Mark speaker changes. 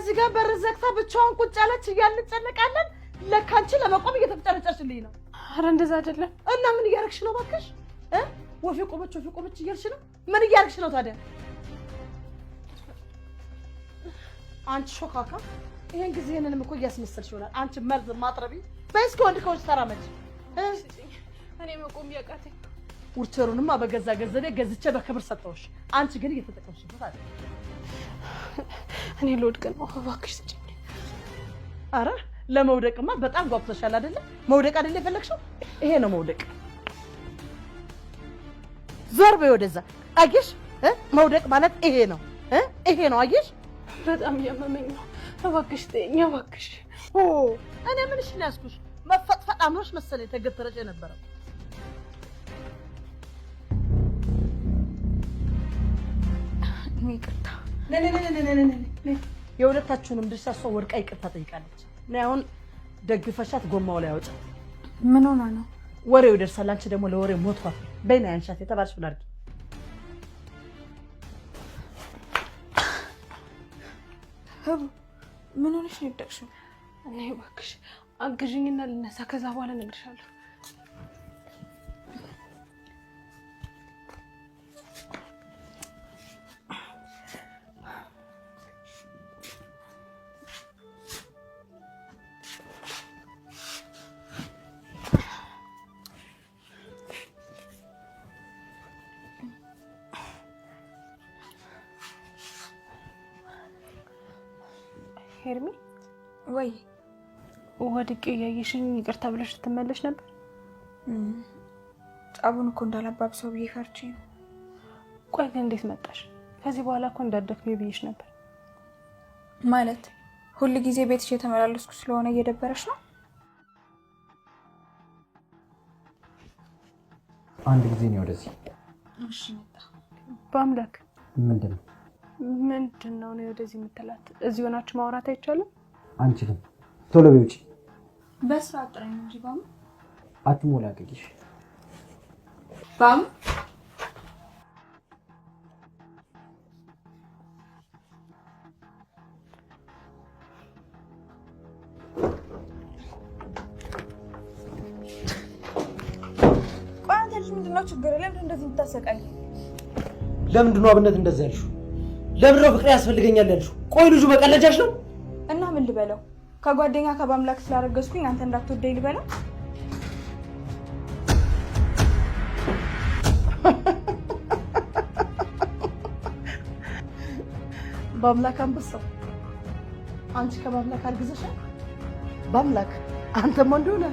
Speaker 1: እዚህ ጋር በር ዘግታ ብቻዋን ቁጭ አለች እያልጨነቃለን ለካንቺ ለመቆም እየተፍጨረጨሽልኝ ነው
Speaker 2: ኧረ እንደዛ አይደለም
Speaker 1: እና ምን እያረግሽ ነው ባክሽ ወፊ ቆመች እያልሽ ነው ምን እያረግሽ ነው ታዲያ አንቺ ሾካካ ይሄን ጊዜ እኔንም እኮ እያስመሰልሽ ይሆናል አንቺ መርዝ ማጥረቢ በስከ ወንድ ከውጭ ተራመች
Speaker 2: እኔ መቆም ያቃተኝ
Speaker 1: ውርቸሩንማ በገዛ ገንዘቤ ገዝቼ በክብር ሰጠሁሽ አንቺ ግን እየተጠቀምሽበት አይደል
Speaker 2: እኔ ልወድቅ ነው እባክሽ ስጪኝ
Speaker 1: አረ ለመውደቅማ በጣም ጓብተሻል አይደለ መውደቅ አይደለ የፈለግሽው ይሄ ነው መውደቅ ዞር በይ ወደዛ አየሽ መውደቅ ማለት ይሄ ነው አየሽ
Speaker 2: በጣም ያመመኝ ነው እባክሽ ተይኝ እባክሽ
Speaker 1: እኔ ምንሽ ነው ያስኩሽ መፈጥፈጥ አምሮሽ መሰለኝ ተገተረሽ የነበረው
Speaker 2: ይቅርታ
Speaker 1: የሁለታችሁንም ድርሻ እሷ ወድቃ ይቅርታ ጠይቃለች እኔ አሁን ደግፈሻት ጎማው ላይ አውጪ
Speaker 2: ምን ሆና ነው
Speaker 1: ወሬው ይደርሳል አንቺ ደግሞ ለወሬ ሞቷል በእና ያንሻት የተባልሽ ብላርግ
Speaker 2: ህብ ምን ሆነሽ ነው የደቅሽው እኔ እባክሽ አግዥኝና ልነሳ ከዛ በኋላ እነግርሻለሁ ሄርሚ
Speaker 3: ወይ
Speaker 2: ወድቄ ያየሽኝ ይቅርታ ብለሽ ትመለሽ ነበር
Speaker 3: ጣቡን እኮ እንዳላባብሰው ብዬ ፈርቼ ነው
Speaker 2: ቆይ ግን እንዴት መጣሽ ከዚህ በኋላ እኮ እንዳትደክሚ ብዬሽ ነበር
Speaker 3: ማለት ሁሉ ጊዜ ቤትሽ የተመላለስኩ ስለሆነ እየደበረሽ ነው
Speaker 4: አንድ ጊዜ ነው ወደዚህ
Speaker 3: እሺ መጣ
Speaker 2: በአምላክ
Speaker 4: ምንድነው
Speaker 2: ነው ወደዚህ የምትላት እዚህ ሆናችሁ ማውራት አይቻልም
Speaker 4: አንቺም ቶሎ በውጪ
Speaker 3: በስራ አጥረኝ እንጂ ባም
Speaker 4: አትሞላቀቂሽ
Speaker 3: ባም ቋንተልሽ ምንድነው ችግር ለምን እንደዚህ የምታሰቃይ
Speaker 4: ለምንድነው አብነት እንደዛ ያልሽው ለምንድነው ፍቅር ያስፈልገኛል ያልሽው ቆይ ልጁ በቀለጃሽ ነው
Speaker 3: እና ምን ልበለው ከጓደኛ ከባምላክ ስላረገዝኩኝ አንተ እንዳትወደኝ ልበለው
Speaker 1: ባምላክ አንበሳው አንቺ ከባምላክ አርግዘሻል ባምላክ አንተም እንደሆነ